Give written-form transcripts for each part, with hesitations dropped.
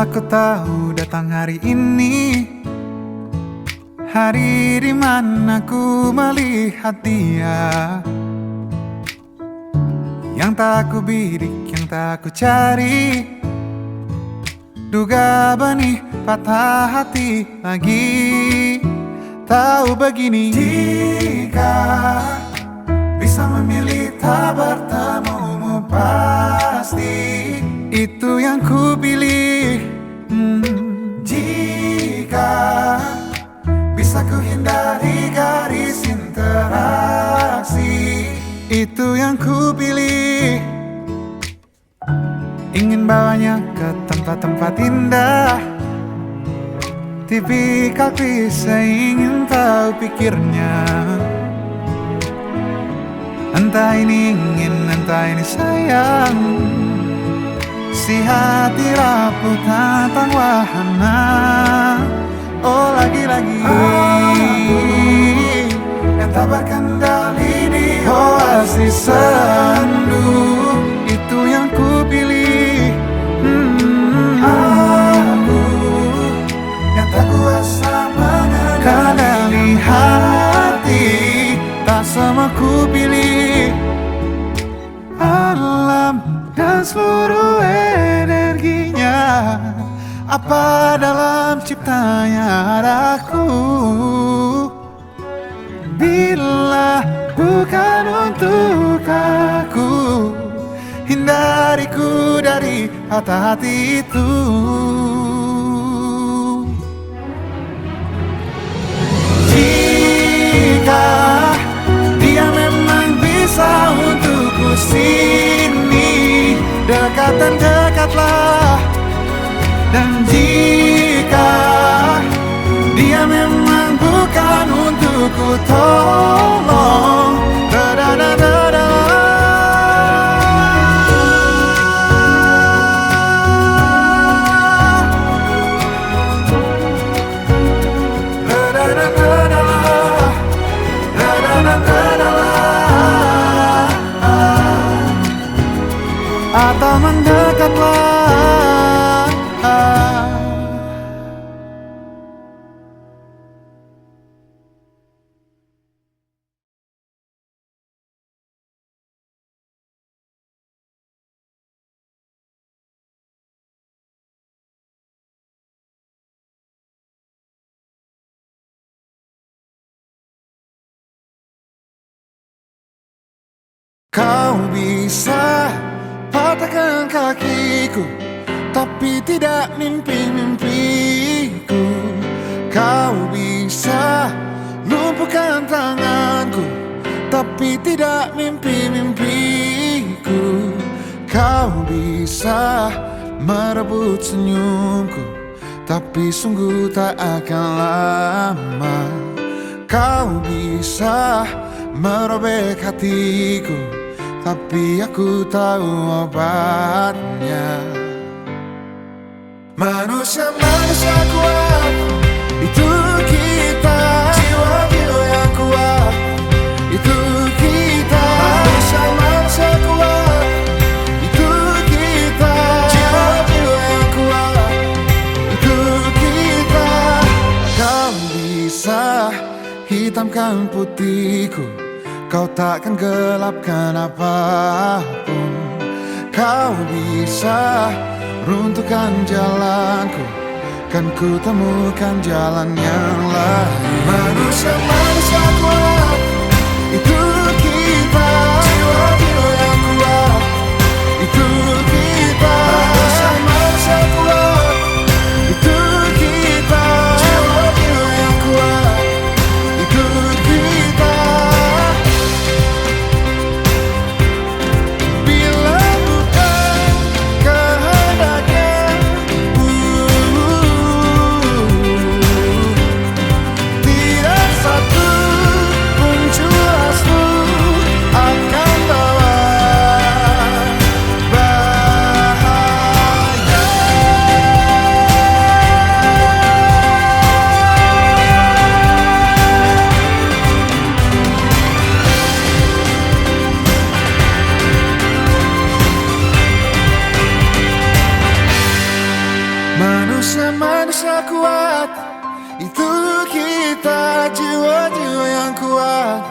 Aku tahu datang hari ini, hari di mana ku melihat dia, yang tak ku bidik, yang tak ku cari. Duga benih patah hati lagi. Tahu begini, jika bisa memilih tak bertemumu, pasti itu yang ku pilih. Jika bisa ku hindari garis interaksi, itu yang ku pilih. Ingin bawanya ke tempat-tempat indah, tipikal klise, ingin tahu pikirnya. Entah ini ingin, entah ini sayang, si hati rapuh tentang wahana. Oh lagi-lagi aku yang tak berkendali di oasis sendu, itu yang ku pilih. Aku yang tak kuasa mengendali hati, tak semua ku pilih. Alam dan seluruh energinya, apa dalam ciptanya adaku. Bila bukan untuk aku, hindariku dari hati-hati itu. Jika dia memang bisa untukku sini, dekat dan dekatlah. Dan jika dia memang bukan untukku, tolong da-da-da-da-da. Atau mendekatlah. Kau bisa patahkan kakiku, tapi tidak mimpi-mimpiku. Kau bisa lumpuhkan tanganku, tapi tidak mimpi-mimpiku. Kau bisa merebut senyumku, tapi sungguh tak akan lama. Kau bisa merobek hatiku, tapi aku tahu obatnya. Manusia-manusia kuat, itu kita. Jiwa-jiwa yang kuat, itu kita. Manusia-manusia kuat, itu kita. Jiwa-jiwa yang kuat, itu kita. Kau bisa hitamkan putihku, kau takkan gelapkan apapun. Kau bisa runtuhkan jalanku, kan ku temukan jalan yang lain. Manusia-manusia kuat, itu kita. Jiwa-jiwa yang kuat, itu kita. Manusia-manusia kuat, itu kita. Jiwa-jiwa yang kuat, itu kita. manusia kuat. Itu kita, jiwa-jiwa yang kuat.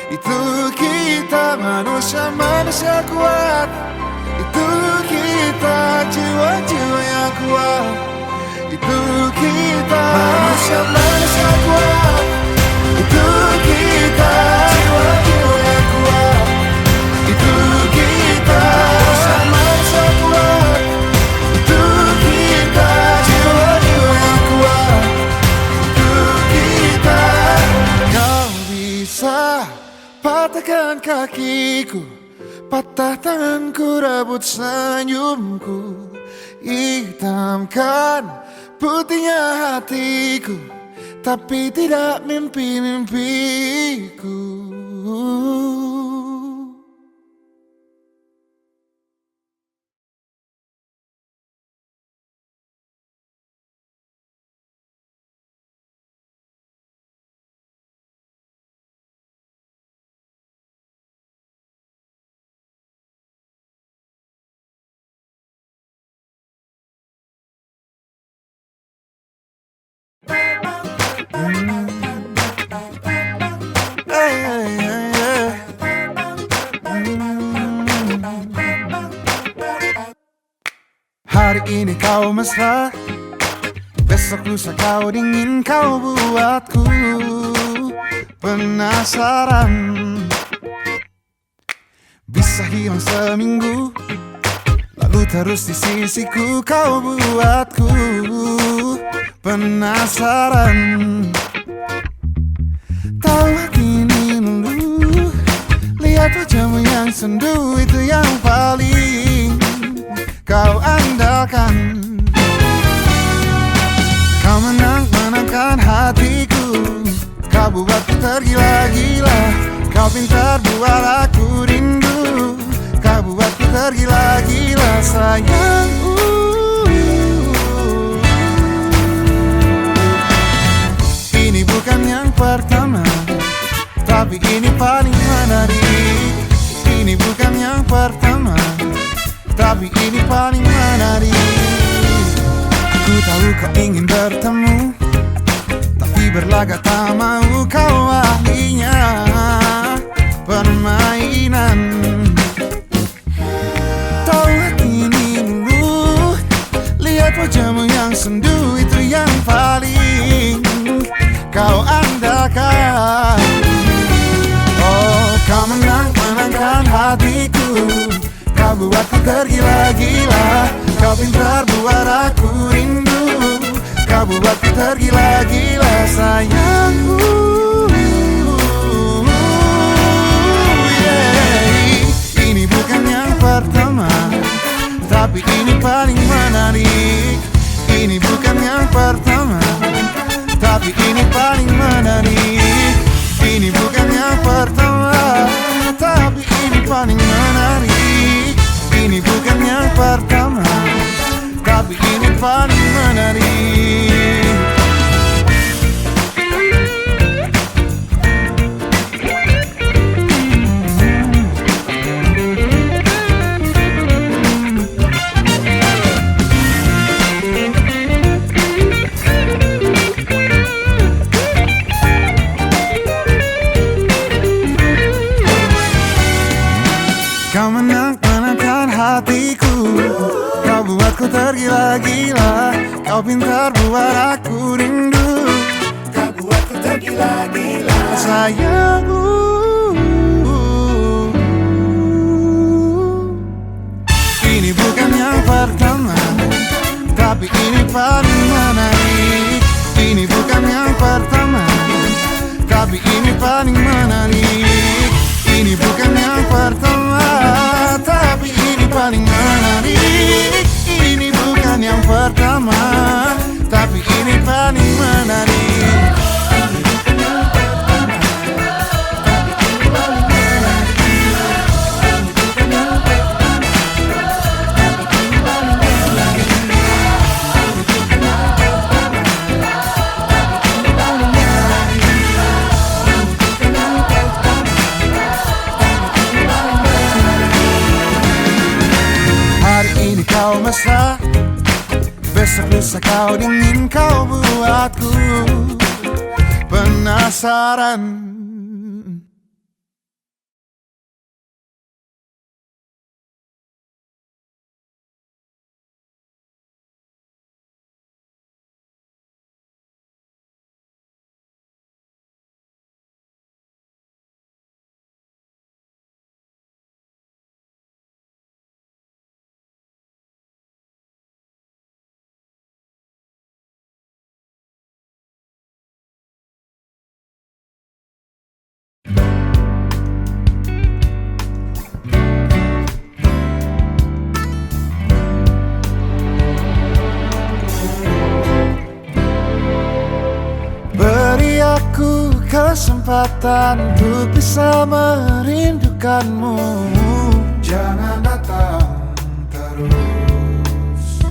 Itu kita, manusia kuat. Itu kita, jiwa-jiwa yang kuat. Itu kita, manusia kuat. Itu kita, jiwa-jiwa yang kuat. Itu kita, manusia kuat. Itu kita, jiwa-jiwa yang kuat. Itu kita. Kau bisa patahkan kakiku, patah tanganku, rebut senyumku, hitamkan putihnya hatiku, tapi tidak mimpi-mimpiku. Hari ini kau mesra, besok lusa kau dingin, kau buatku penasaran. Bisa hilang seminggu, lalu terus di sisiku, kau buatku penasaran. Tahu hati ini luluh, lihat wajahmu yang sendu, itu yang paling kau andalkan. Kau menangkan hatiku, kau buatku tergila-gila. Kau pintar buat aku rindu, kau buatku tergila-gila sayang. Ini bukan yang pertama, tapi ini paling menarik. Ini bukan yang pertama, tapi ini paling menarik. Ku tahu kau ingin bertemu, tapi berlagak tak mau, kau ahlinya permainan. Tahu hati ini dulu, lihat wajahmu yang sendu, itu yang paling kau andalkan. Oh, kau menangkan hatiku, kau buatku tergila-gila. Kau pintar buat aku rindu, kau buatku tergila-gila sayangku. Ini bukan yang pertama, tapi ini paling menarik. Ini bukan yang pertama, tapi ini paling menarik. Ini bukan yang pertama, tapi ini paling menarik. Ini bukan yang pertama, tapi ini paling menarik. Kau menangkan hatiku, kau buatku tergila-gila. Kau pintar buat aku rindu, kau buatku tergila-gila sayangku. Ini bukan yang pertama, tapi ini paling menarik. Ini bukan yang pertama, tapi ini paling menarik. Ini bukan yang pertama, tapi ini paling menarik. Ini bukan yang pertama, tapi ini paling menarik. Kau mesra, besok lusa kau dingin, kau buatku penasaran. Beri aku kesempatan untuk bisa merindukanmu. Jangan datang terus.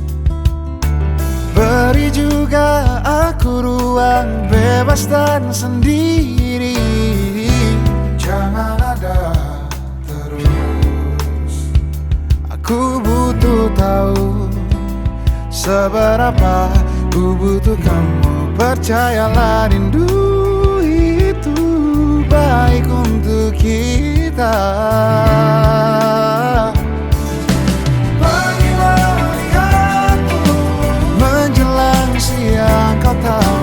Beri juga aku ruang bebas dan sendiri. Jangan ada terus. Aku butuh tahu seberapa ku butuh kamu. Percayalah, rindu itu baik untuk kita. Pagilah lihatku menjelang siang, kau tahu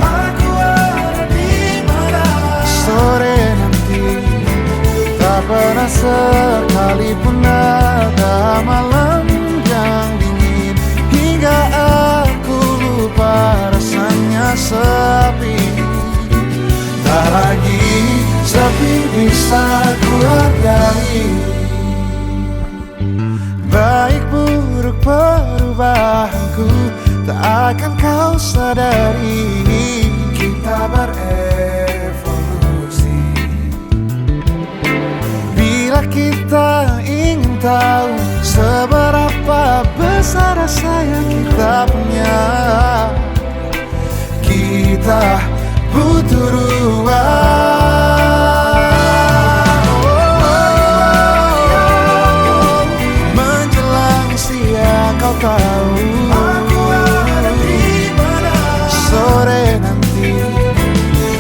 aku ada di mana. Sore nanti tak pernah sekalipun ada malam yang dingin hingga aku lupa rasanya sepi. Tak lagi sepi bisa ku hargai. Baik buruk perubahanku tak akan kau sadari. Kita berevolusi. Bila kita ingin tahu seberapa besar rasa yang kita punya, kita butuh ruang. Menjelang siang, kau tahu aku ada di mana. Sore nanti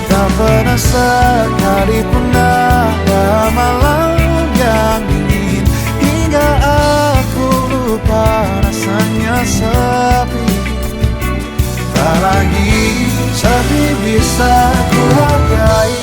tak pernah sekalipun ada malam yang dingin hingga aku lupa rasanya sepi. Tak lagi sepi bisa ku hargai.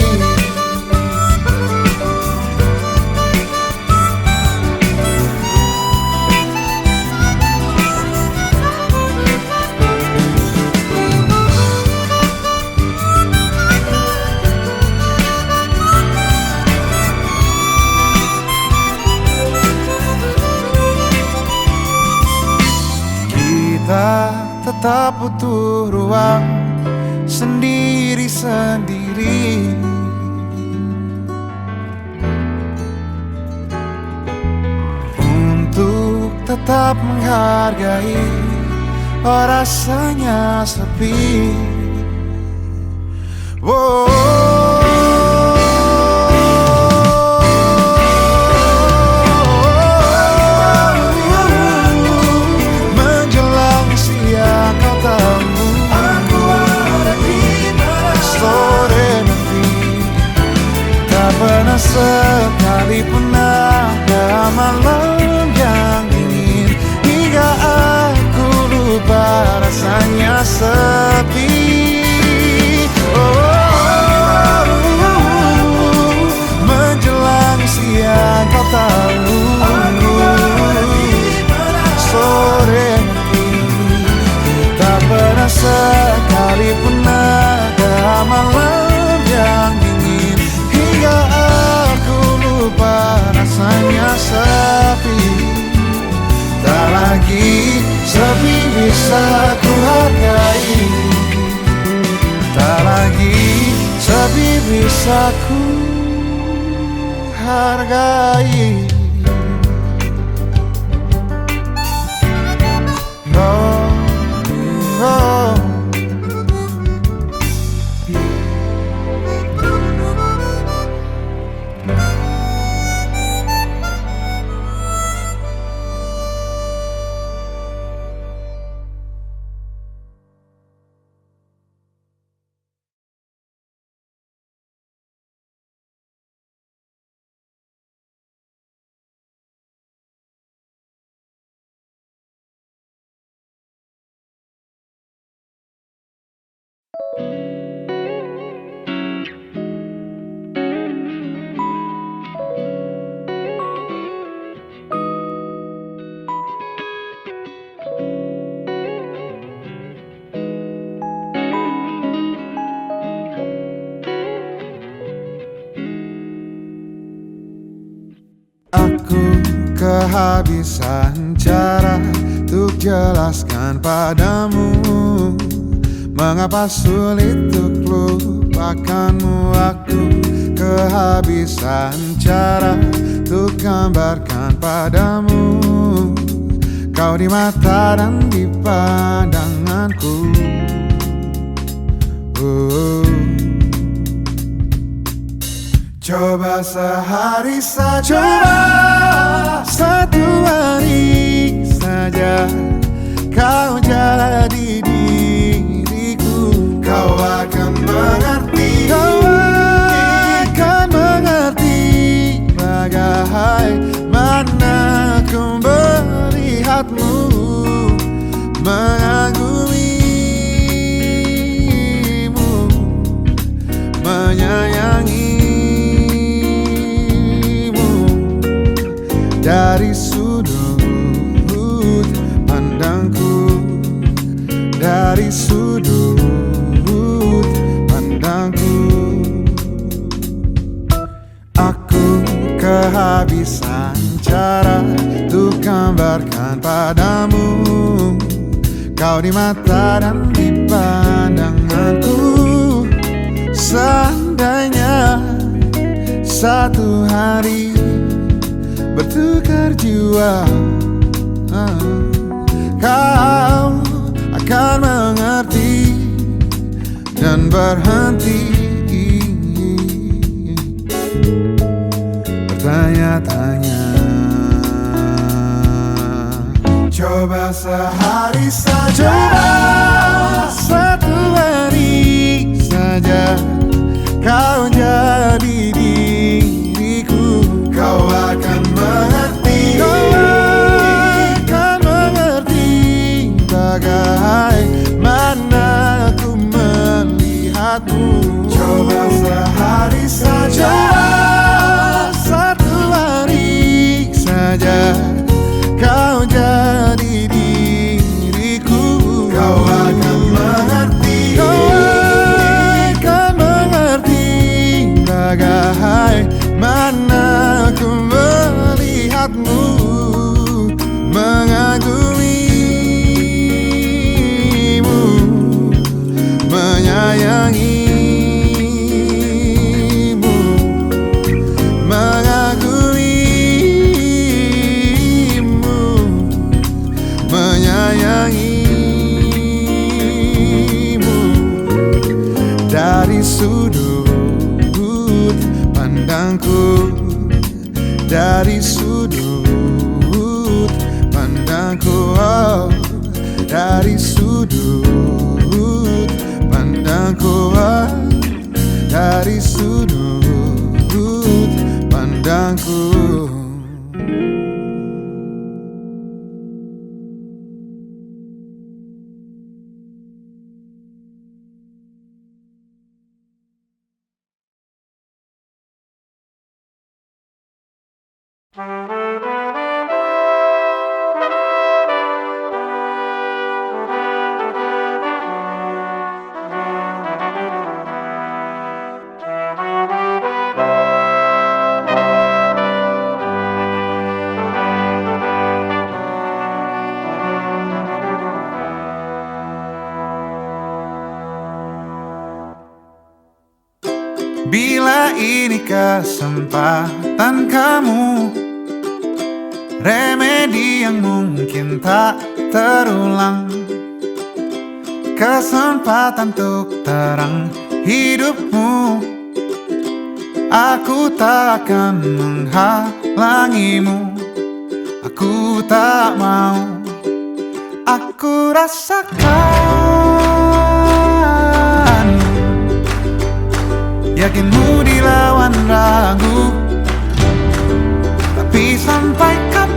Kita tetap butuh ruang sendiri-sendiri untuk tetap menghargai rasanya sepi. Menjelang siang, kau tahu aku ada di mana. Sore nanti tak pernah sekalipun ada malam yang dingin hingga aku lupa rasanya sepi. Menjelang siang, kau tahu aku ada di mana. Sore nanti tak pernah sekalipun ada malam yang dingin hingga aku lupa rasanya sepi. Tak lagi sepi bisa ku hargai. Tak lagi sepi bisa ku hargai. Aku kehabisan cara untuk jelaskan padamu mengapa sulit untuk lupakanmu. Aku kehabisan cara untuk gambarkan padamu kau di mata dan di pandanganku. Coba sehari saja, coba satu hari saja kau jadi diriku. Kau akan mengerti, kau akan mengerti bagaimana ku melihatmu, mengagumimu, menyayangi. Dari sudut pandangku, dari sudut pandangku, aku kehabisan cara untuk gambarkan padamu kau di mata dan di pandanganku. Seandainya satu hari bertukar jiwa, kau akan mengerti dan berhenti bertanya-tanya. Coba sehari saja, coba satu hari saja kau jadi diriku. Kau akan mengerti, kau akan mengerti bagaimana ku melihatmu. Coba sehari saja, satu hari saja kau jadi diriku. Kau akan mengerti, kau akan mengerti bagaimana ku melihatmu, mengagumimu, menyayangimu, mengagumimu, menyayangimu. Dari sudut pandangku, dari sudut pandangku, oh, dari sudut pandangku, oh, dari sudut pandangku. Bila ini kesempatan kamu, remedi yang mungkin tak terulang, kesempatan untuk terang hidupmu, aku tak akan menghalangimu. Aku tak mau, aku rasakan yakinmu dilawan ragu, tapi sampai kapan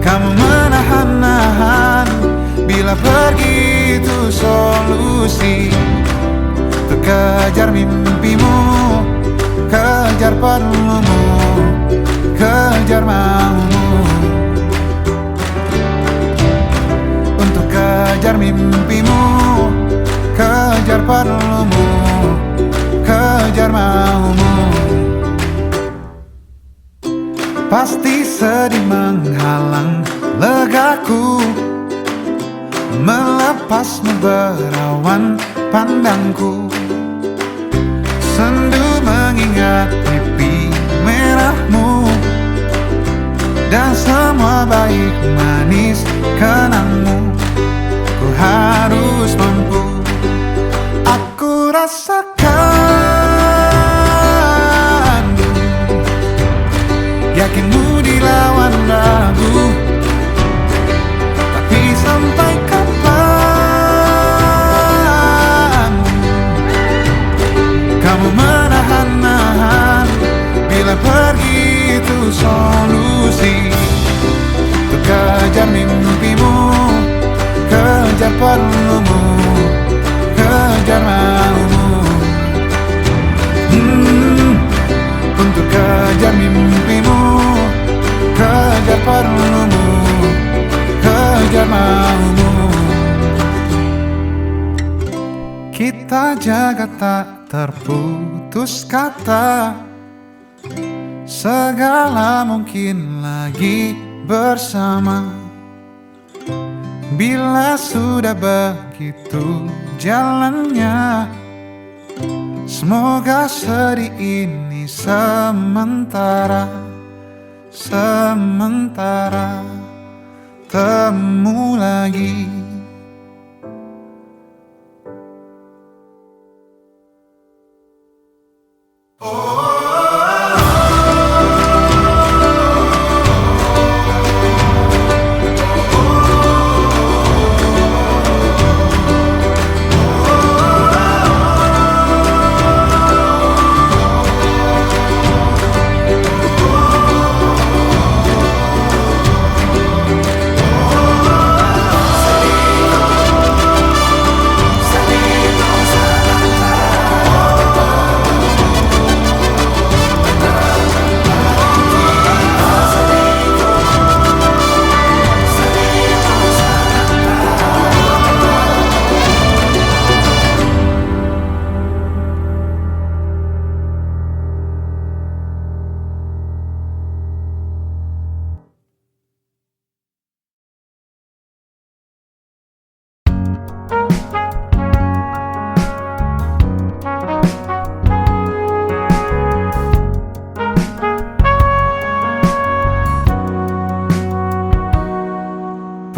kamu menahan-nahan solusi untuk kejar mimpimu, kejar perlumu, kejar maumu. Untuk kejar mimpimu, kejar perlumu, kejar maumu. Pasti sedih menghalang legaku, melepasmu berawan pandangku. Sendu mengingat pipi merahmu dan semua baik manis kenangmu. Ku harus mampu, aku rasakan, yakinmu dilawan ragu. Tapi sampai kapan kamu menahan-nahan, bila pergi itu solusi untuk kejar mimpimu, kejar perlumu, kejar maumu. Untuk kejar mimpimu, kejar perlumu, kejar maumu. Kita jaga tak terputus kata, segala mungkin lagi bersama. Bila sudah begitu jalannya, semoga sedih ini sementara, sementara. Temu lagi.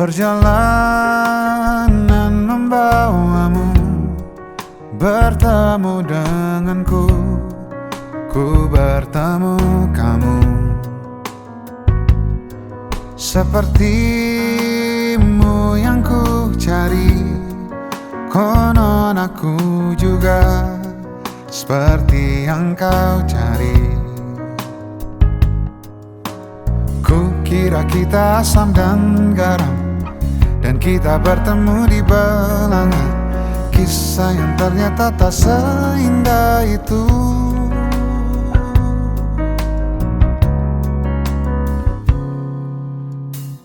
Perjalanan membawamu bertemu denganku, ku bertemu kamu. Sepertimu yang ku cari, konon aku juga seperti yang kau cari. Ku kira kita asam dan garam, dan kita bertemu di belanga. Kisah yang ternyata tak seindah itu.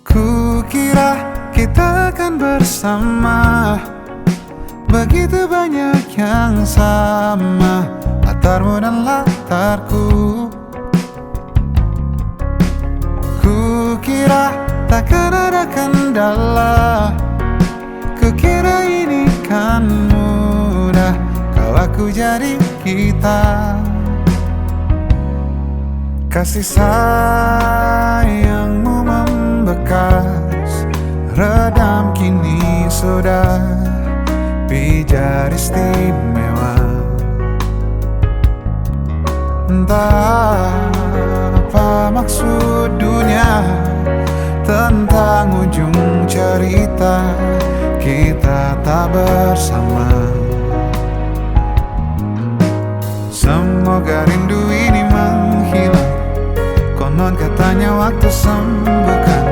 Ku kira kita akan bersama, begitu banyak yang sama, latarmu dan latarku. Ku kira takkan ada kendala, kukira ini kan mudah, kau aku jadi kita. Kasih sayangmu membekas, redam kini sudah pijar istimewa. Entah apa maksud dunia tentang ujung cerita kita tak bersama. Semoga rindu ini menghilang, konon katanya waktu sembuhkan.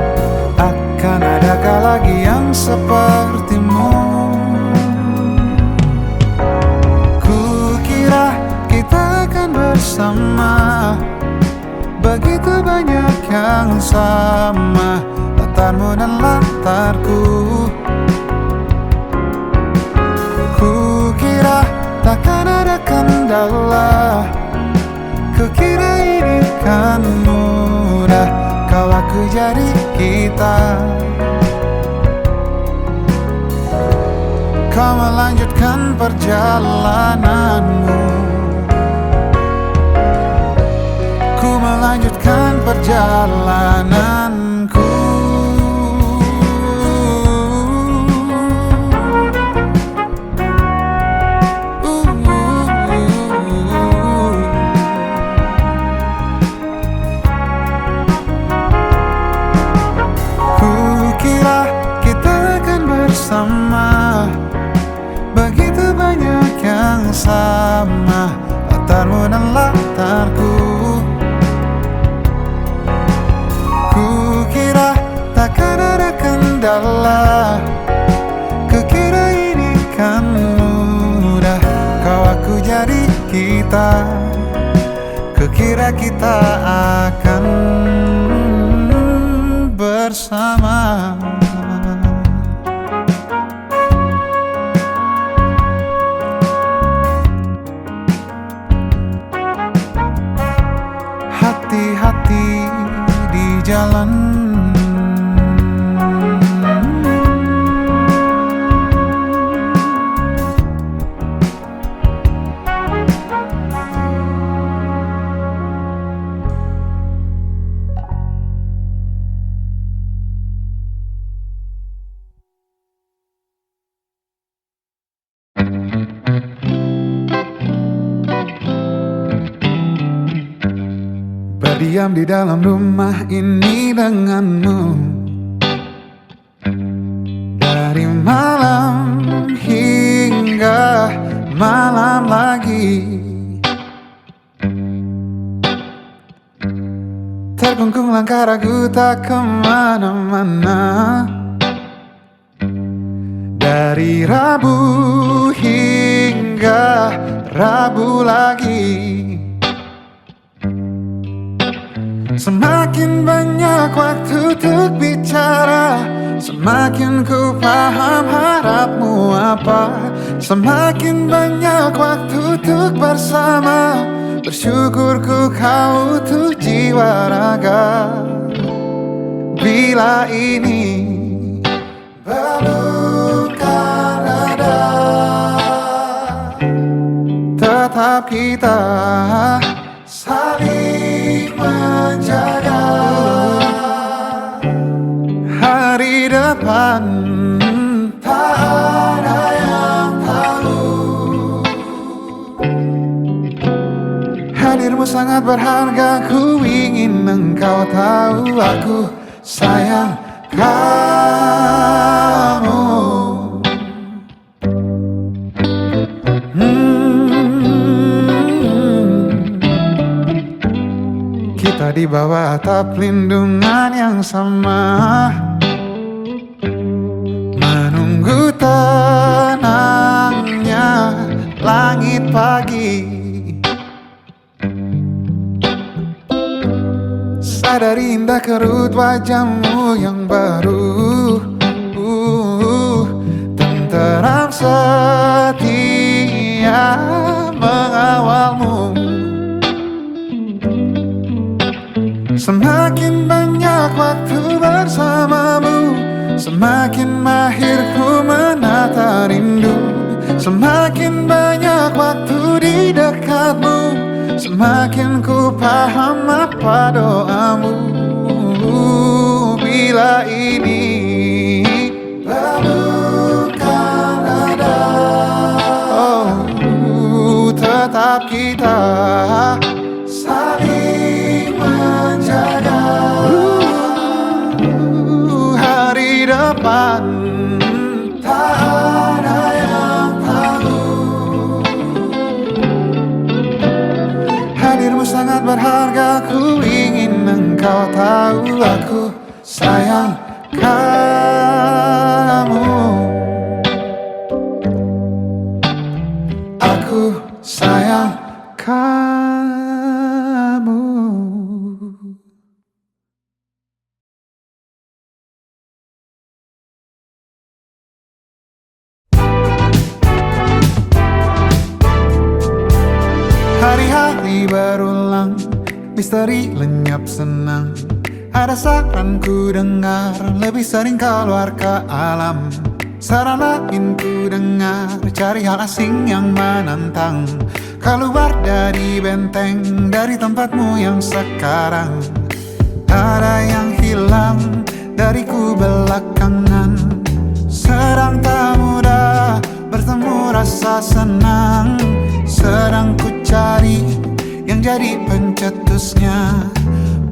Akan adakah lagi yang sepertimu? bersama. Begitu banyak yang sama, latarmu dan latarku. Kukira takkan ada kendala, kukira ini kan mudah, kau aku jadi kita. Kau melanjutkan perjalananmu, ku melanjutkan perjalananku. Kukira kita akan bersama. Begitu banyak yang sama, latarmu dan latarku. Kukira takkan ada kendala, kukira ini kan mudah, kau aku jadi kita. Kukira kita akan bersama. Hati-hati di jalan, berdiam di dalam rumah ini denganmu. Dari malam hingga malam lagi, terkungkung langkah ragu tak kemana-mana. Dari Rabu hingga Rabu lagi, semakin banyak waktu untuk bicara, semakin ku paham harapmu apa. Semakin banyak waktu untuk bersama, bersyukurku kau utuh jiwa raga. Bila ini belum kan ada, tetap kita saling menjaga. Hari depan tak ada yang tahu. Hadirmu sangat berharga, ku ingin engkau tahu. Aku sayang kamu. Kita di bawah atap lindungan yang sama, menunggu tenangnya langit pagi. Sadari indah kerut wajahmu yang baru, tenteram setia mengawalmu. Semakin banyak waktu bersamamu, semakin mahir ku menata rindu. Semakin banyak waktu di dekatmu, semakin ku paham apa doamu. Bila ini belum kan ada, oh, tetap kita saling menjaga. Hari depan tak ada yang tahu. Hadirmu sangat berharga, ku ingin engkau tahu. Aku sayang kamu. Aku sayang kamu. misteri lenyap senang. Ada saran ku dengar, lebih sering keluar ke alam. Saran lain ku dengar, cari hal asing yang menantang. Keluar dari benteng, dari tempatmu yang sekarang. Ada yang hilang dariku belakangan. Sedang tak mudah bertemu rasa senang. Sedang ku cari yang jadi pencetusnya.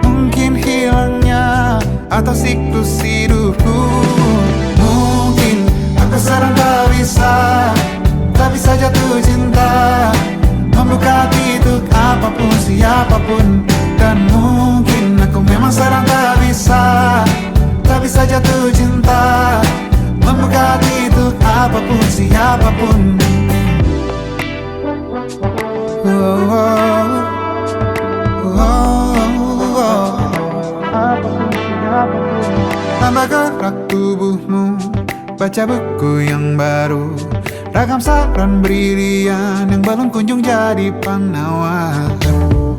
Mungkin hilangnya atau siklus hidupku. Mungkin aku sedang tak bisa jatuh cinta, membuka hati untuk apapun, siapapun. Dan mungkin aku memang sedang tak bisa jatuh cinta, membuka hati untuk apapun, siapapun. Tambah gerak tubuhmu, baca buku yang baru, ragam saran brilian yang belum kunjung jadi penawar.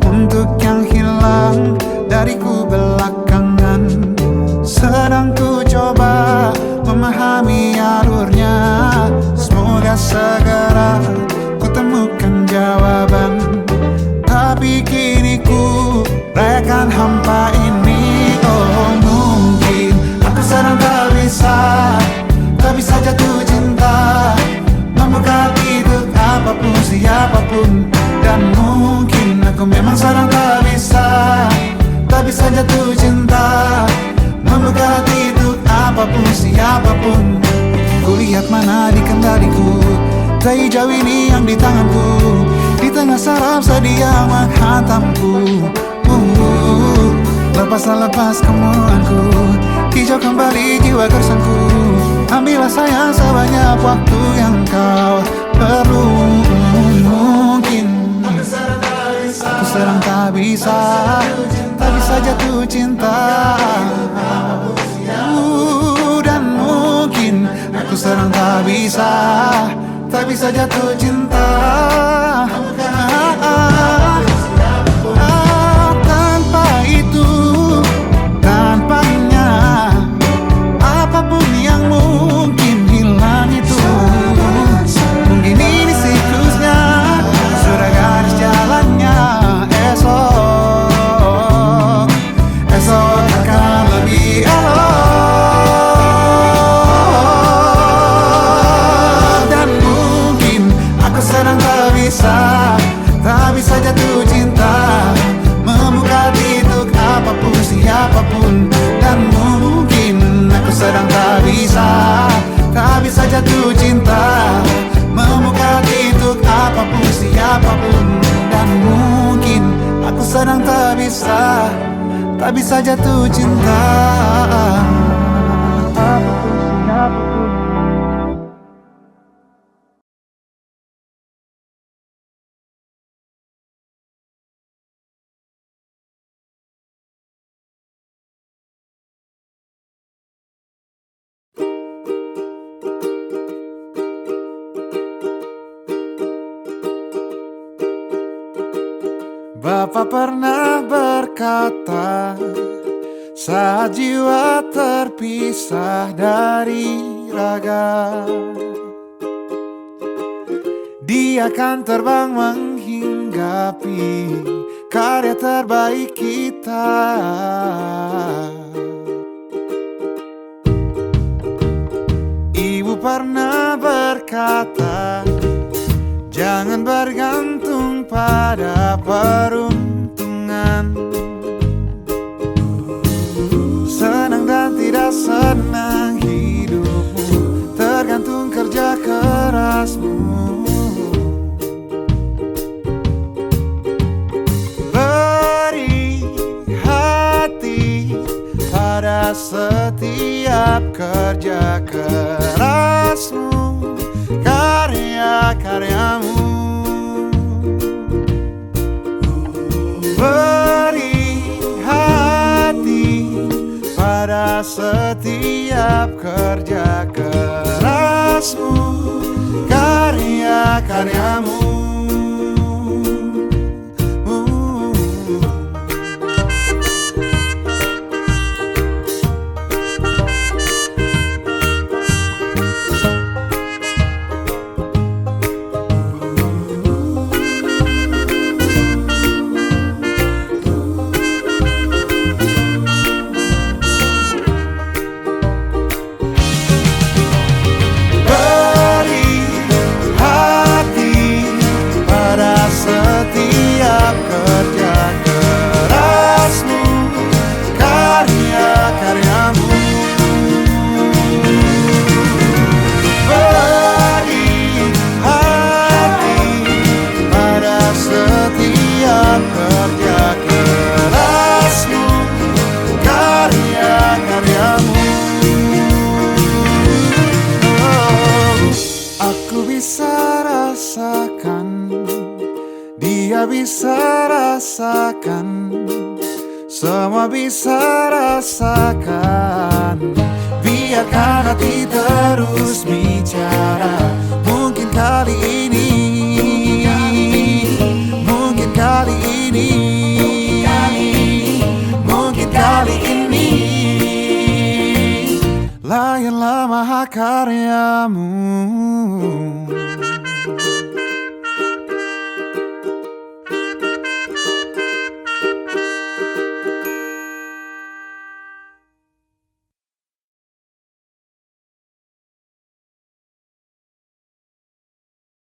Untuk yang hilang dariku belakangan, sedang ku coba memahami alurnya. Semoga segera ku temukan jawaban. Tapi kini ku rayakan hampa ini. Oh, mungkin aku sedang tak bisa jatuh cinta, membuka hati untuk apapun, siapapun. Dan mungkin aku memang sedang tak bisa jatuh cinta, membuka hati untuk apapun, siapapun. Kulihat mana di kendaliku, tai hijau ini yang di tanganku, di tengah sarap sedih yang menghantamku. Lepas kemuanku, hijau kembali jiwa gersangku. Ambillah sayang sebanyak waktu yang kau perlu. Mungkin aku sedang tak bisa jatuh cinta. Dan mungkin aku sedang tak bisa jatuh cinta. Tanpa itu, tanpanya, apapun yang mungkin hilang itu. Mungkin ini siklusnya, sudah garis jalannya. Esok akan lebih elok. Dan mungkin aku sedang tak bisa jatuh cinta, membuka hati untuk apapun, siapapun. Dan mungkin aku sedang tak bisa jatuh cinta, membuka hati untuk apapun, siapapun. Dan mungkin aku sedang tak bisa jatuh cinta. Bapak pernah berkata, saat jiwa terpisah dari raga, dia akan terbang menghinggapi karya terbaik kita. Ibu pernah berkata, jangan bergantung pada peruntungan. Senang dan tidak senang hidupmu tergantung kerja kerasmu. Beri hati pada setiap kerja kerasmu, karya-karyamu. Beri hati pada setiap kerja kerasmu, karya-karyamu. bisa rasakan, dia bisa rasakan, semua bisa rasakan. Biarkan hati terus bicara. Mungkin kali ini, mungkin kali ini, mungkin kali ini, layanlah mahakaryamu.